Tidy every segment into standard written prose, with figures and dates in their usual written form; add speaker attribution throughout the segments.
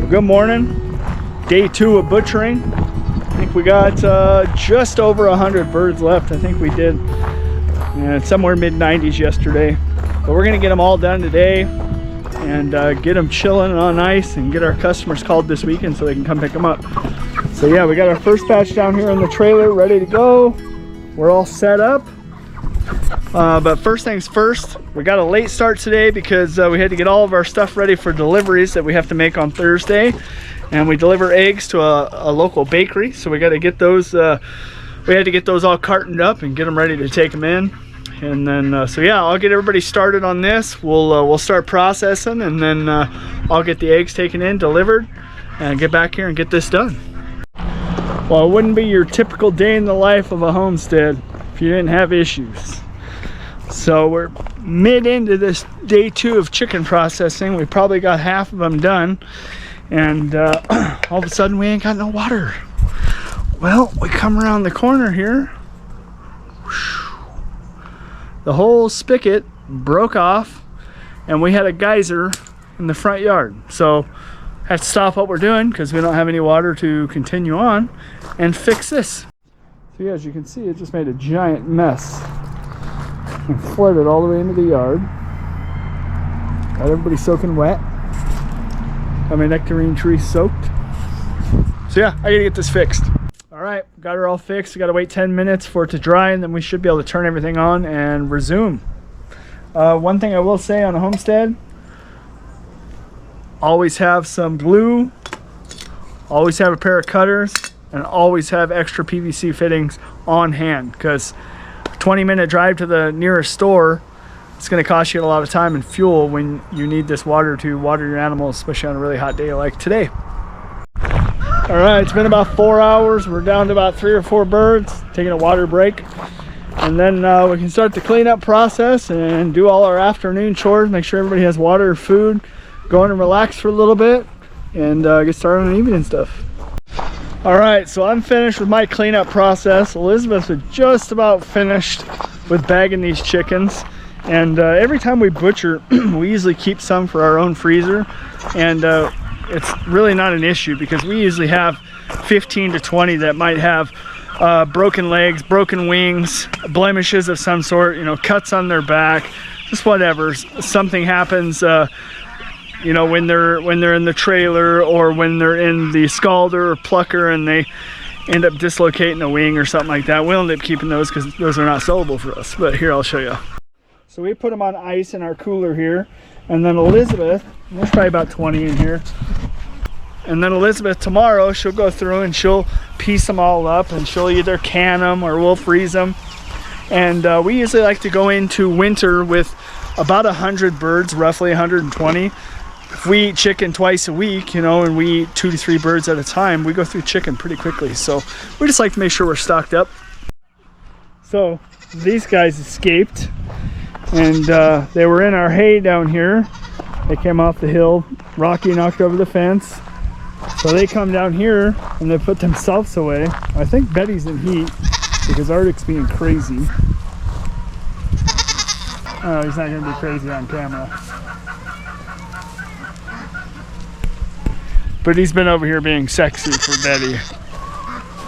Speaker 1: Good morning. Day 2 of butchering. I think we got just over 100 birds left. I think we did somewhere mid-90s yesterday. But we're gonna get them all done today and get them chilling on ice and get our customers called this weekend so they can come pick them up. So yeah, we got our first batch down here in the trailer ready to go. We're all set up. But first things first, we got a late start today because we had to get all of our stuff ready for deliveries that we have to make on Thursday. And we deliver eggs to a local bakery, so we got to get those. We had to get those all cartoned up and get them ready to take them in. And then, so yeah, I'll get everybody started on this. We'll start processing, and then I'll get the eggs taken in, delivered, and get back here and get this done. Well, it wouldn't be your typical day in the life of a homestead if you didn't have issues. So we're mid into this day 2 of chicken processing. We probably got half of them done, and all of a sudden we ain't got no water. Well, we come around the corner here. The whole spigot broke off, and we had a geyser in the front yard. So had to stop what we're doing because we don't have any water to continue on and fix this. So yeah, as you can see, it just made a giant mess and flooded all the way into the yard. Got everybody soaking wet. Got my nectarine tree soaked. So yeah, I gotta get this fixed. All right, got her all fixed. We gotta wait 10 minutes for it to dry, and then we should be able to turn everything on and resume. One thing I will say on a homestead, always have some glue, always have a pair of cutters, and always have extra PVC fittings on hand, because 20-minute drive to the nearest store, it's going to cost you a lot of time and fuel when you need this water to water your animals, especially on a really hot day like today. All right, it's been about 4 hours. We're down to about 3 or 4 birds, taking a water break. And then we can start the cleanup process and do all our afternoon chores, make sure everybody has water or food, go in and relax for a little bit, and get started on evening stuff. All right, so I'm finished with my cleanup process. Elizabeth is just about finished with bagging these chickens. And every time we butcher, we usually keep some for our own freezer. And it's really not an issue because we usually have 15 to 20 that might have broken legs, broken wings, blemishes of some sort, you know, cuts on their back, just whatever. Something happens, you know, when they're in the trailer or when they're in the scalder or plucker and they end up dislocating a wing or something like that. We'll end up keeping those because those are not sellable for us. But here, I'll show you. So we put them on ice in our cooler here, and then Elizabeth, there's probably about 20 in here, and then Elizabeth tomorrow, she'll go through and she'll piece them all up, and she'll either can them or we'll freeze them. And we usually like to go into winter with about 100 birds, roughly 120. If we eat chicken twice a week, you know, and we eat 2 to 3 birds at a time, we go through chicken pretty quickly. So we just like to make sure we're stocked up. So these guys escaped, and they were in our hay down here. They came off the hill. Rocky knocked over the fence. So they come down here and they put themselves away. I think Betty's in heat because Arctic's being crazy. Oh, he's not gonna be crazy on camera. But he's been over here being sexy for Betty.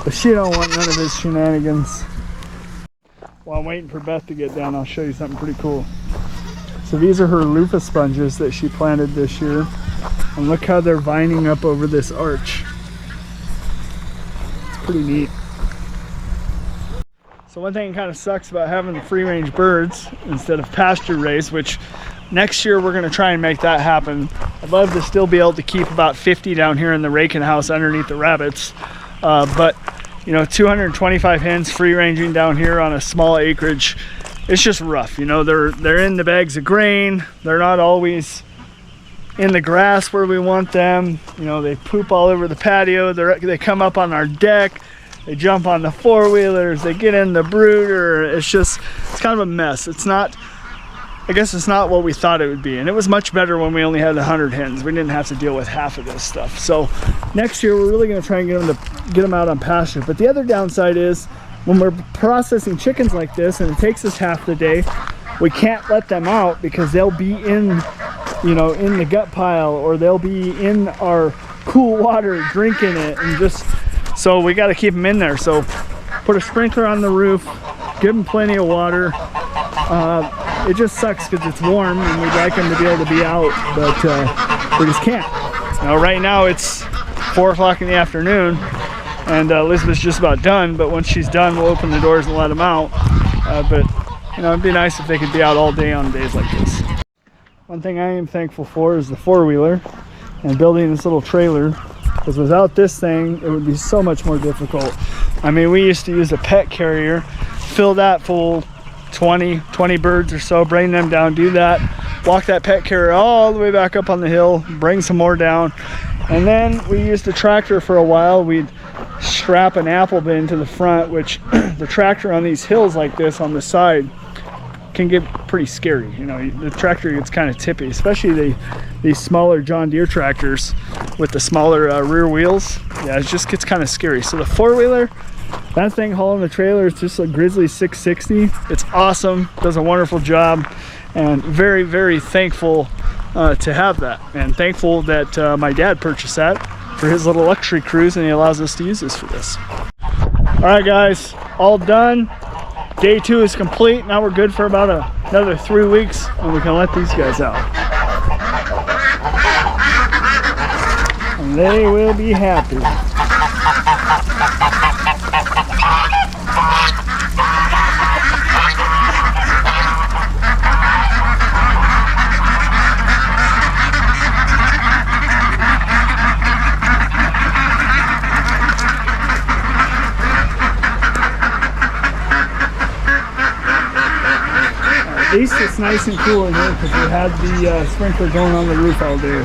Speaker 1: But she don't want none of his shenanigans. While I'm waiting for Beth to get down, I'll show you something pretty cool. So these are her loofah sponges that she planted this year. And look how they're vining up over this arch. It's pretty neat. So one thing that kind of sucks about having the free-range birds instead of pasture raised, which next year we're going to try and make that happen. I'd love to still be able to keep about 50 down here in the raking house underneath the rabbits. But you know, 225 hens free ranging down here on a small acreage, it's just rough. You know, they're in the bags of grain. They're not always in the grass where we want them. You know, they poop all over the patio. They come up on our deck. They jump on the four-wheelers. They get in the brooder. It's kind of a mess. It's not, I guess it's not what we thought it would be. And it was much better when we only had 100 hens. We didn't have to deal with half of this stuff. So next year we're really going to try and get them out on pasture. But the other downside is when we're processing chickens like this and it takes us half the day, we can't let them out because they'll be in you know, in the gut pile, or they'll be in our cool water drinking it, and just so we got to keep them in there. So put a sprinkler on the roof, give them plenty of water. It just sucks because it's warm and we'd like them to be able to be out, but we just can't. Now right now it's 4 o'clock in the afternoon, and Elizabeth's just about done, but once she's done we'll open the doors and let them out. But you know, it'd be nice if they could be out all day on days like this. One thing I am thankful for is the four-wheeler and building this little trailer, because without this thing it would be so much more difficult. I mean, we used to use a pet carrier, fill that full 20 birds or so, bring them down, do that, walk that pet carrier all the way back up on the hill, bring some more down, and then we used a tractor for a while. We'd strap an apple bin to the front, which the tractor on these hills like this on the side can get pretty scary. You know, the tractor gets kind of tippy, especially these smaller John Deere tractors with the smaller rear wheels. Yeah, it just gets kind of scary. So the four-wheeler, that thing hauling the trailer, is just a Grizzly 660. It's awesome, does a wonderful job, and very, very thankful to have that, and thankful that my dad purchased that for his little luxury cruise, and he allows us to use this for this. All right guys, all done. Day 2 is complete. Now we're good for about another 3 weeks, and we can let these guys out. And they will be happy. At least it's nice and cool in here because we had the sprinkler going on the roof all day.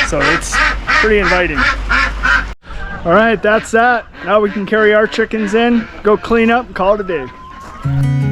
Speaker 1: So it's pretty inviting. All right, that's that. Now we can carry our chickens in, go clean up, and call it a day.